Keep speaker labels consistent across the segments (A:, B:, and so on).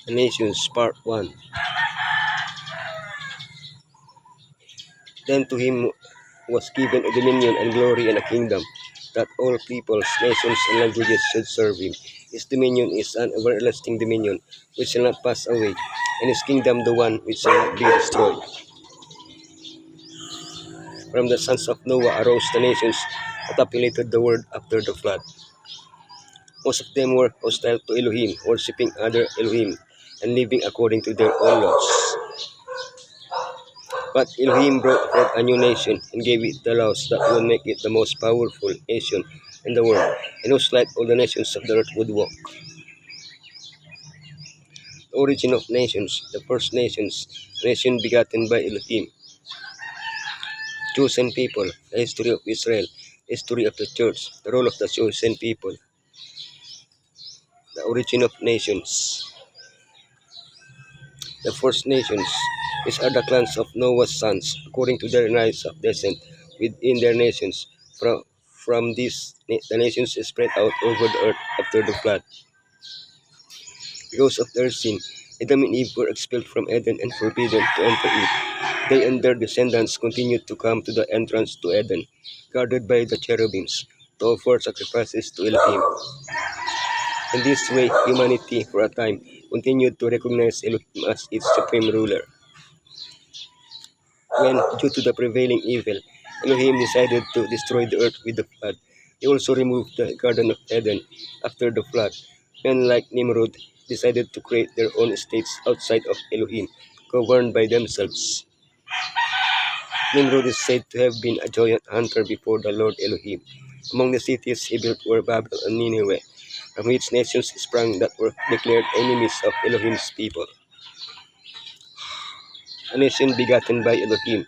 A: The Nations, Part 1. Then to him was given a dominion and glory and a kingdom, that all peoples, nations, and languages should serve him. His dominion is an everlasting dominion, which shall not pass away, and his kingdom the one which shall not be destroyed. From the sons of Noah arose the nations that populated the world after the flood. Most of them were hostile to Elohim, worshipping other Elohim, and living according to their own laws. But Elohim brought forth a new nation and gave it the laws that would make it the most powerful nation in the world, and whose like all the nations of the earth would walk. The origin of nations, the first nations, nation begotten by Elohim. Chosen people, the history of Israel, history of the church, the role of the chosen people. The origin of nations. The first nations, these are the clans of Noah's sons, according to their lines of descent within their nations. From this, the nations spread out over the earth after the flood. Because of their sin, Adam and Eve were expelled from Eden and forbidden to enter it. They and their descendants continued to come to the entrance to Eden, guarded by the cherubims, to offer sacrifices to Elohim. In this way, humanity, for a time, continued to recognize Elohim as its supreme ruler. When, due to the prevailing evil, Elohim decided to destroy the earth with the flood, he also removed the Garden of Eden after the flood. Men like Nimrod decided to create their own states outside of Elohim, governed by themselves. Nimrod is said to have been a giant hunter before the Lord Elohim. Among the cities he built were Babel and Nineveh, from which nations sprang that were declared enemies of Elohim's people. A nation begotten by Elohim.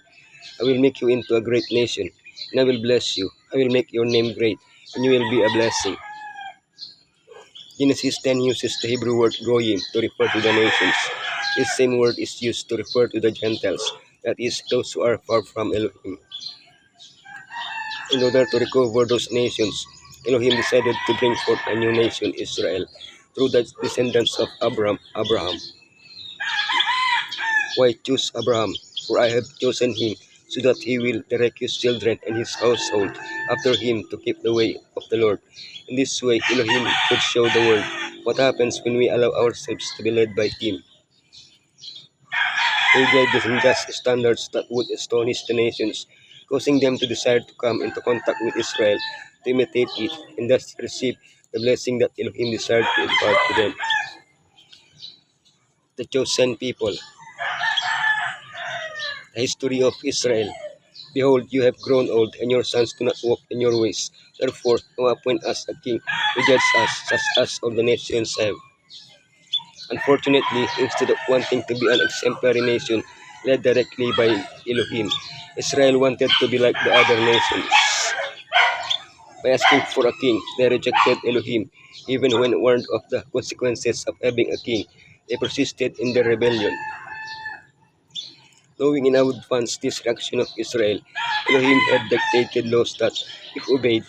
A: I will make you into a great nation, and I will bless you. I will make your name great, and you will be a blessing. Genesis 10 uses the Hebrew word goyim to refer to the nations. This same word is used to refer to the Gentiles, that is, those who are far from Elohim. In order to recover those nations, Elohim decided to bring forth a new nation, Israel, through the descendants of Abraham. Why choose Abraham? For I have chosen him, so that he will direct his children and his household after him to keep the way of the Lord. In this way, Elohim would show the world what happens when we allow ourselves to be led by him. He gave them just standards that would astonish the nations, causing them to desire to come into contact with Israel, to imitate it, and thus receive the blessing that Elohim desired to impart to them. The chosen people. The history of Israel. Behold, you have grown old, and your sons do not walk in your ways. Therefore, now appoint us a king who judges us, such as all the nations have. Unfortunately, instead of wanting to be an exemplary nation led directly by Elohim, Israel wanted to be like the other nations. By asking for a king, they rejected Elohim. Even when warned of the consequences of having a king, they persisted in their rebellion. Knowing in advance this reaction of Israel, Elohim had dictated laws that, if obeyed,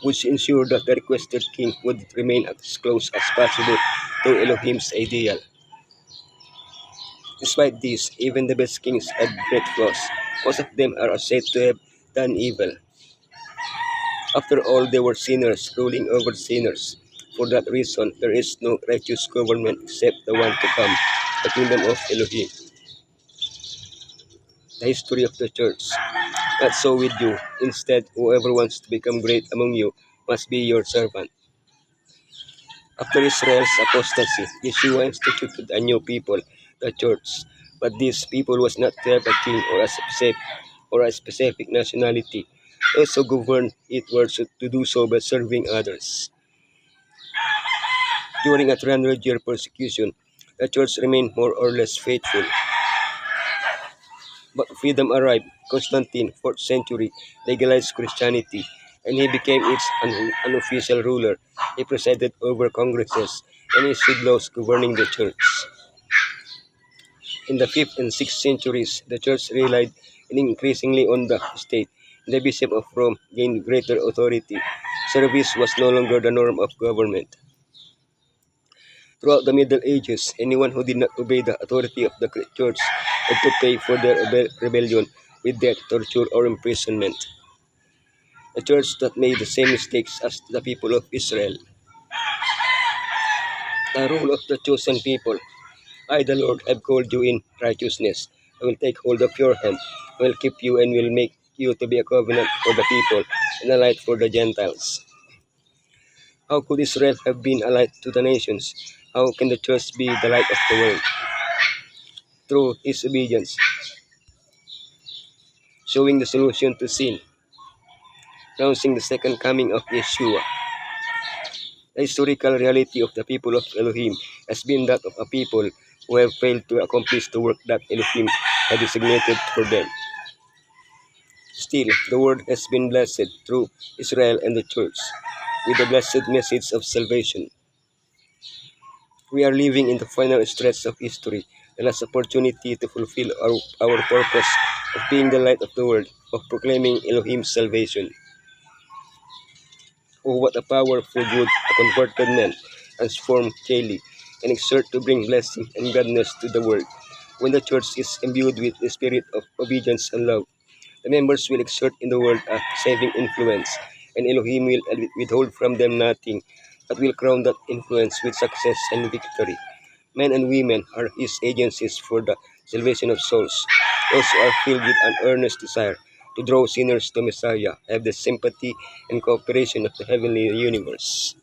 A: would ensure that the requested king would remain as close as possible to Elohim's ideal. Despite this, even the best kings had great flaws. Most of them are said to have done evil. After all, they were sinners, ruling over sinners. For that reason, there is no righteous government except the one to come, the kingdom of Elohim. The history of the church. Not so with you. Instead, whoever wants to become great among you must be your servant. After Israel's apostasy, Yeshua instituted a new people, the church. But this people was not to have a king or a specific nationality. Those who governed it were to do so by serving others. During a 300-year persecution, the church remained more or less faithful. But freedom arrived. Constantine, 4th century, legalized Christianity, and he became its unofficial ruler. He presided over congresses and issued laws governing the church. In the 5th and 6th centuries, the church relied increasingly on the state. The Bishop of Rome gained greater authority. Service was no longer the norm of government. Throughout the Middle Ages, anyone who did not obey the authority of the church had to pay for their rebellion with death, torture, or imprisonment. A church that made the same mistakes as the people of Israel. The rule of the chosen people. I, the Lord, have called you in righteousness. I will take hold of your hand. I will keep you and will make you to be a covenant for the people and a light for the Gentiles. How could Israel have been a light to the nations? How can the church be the light of the world? Through his obedience, showing the solution to sin, announcing the second coming of Yeshua. The historical reality of the people of Elohim has been that of a people who have failed to accomplish the work that Elohim had designated for them. Still, the word has been blessed through Israel and the church with the blessed message of salvation. We are living in the final stretch of history, the last opportunity to fulfill our purpose of being the light of the world, of proclaiming Elohim's salvation. Oh, what a powerful good a converted man, transformed daily, can exert to bring blessing and gladness to the world. When the church is imbued with the spirit of obedience and love, the members will exert in the world a saving influence, and Elohim will withhold from them nothing, but will crown that influence with success and victory. Men and women are his agencies for the salvation of souls. Those who are filled with an earnest desire to draw sinners to Messiah have the sympathy and cooperation of the heavenly universe.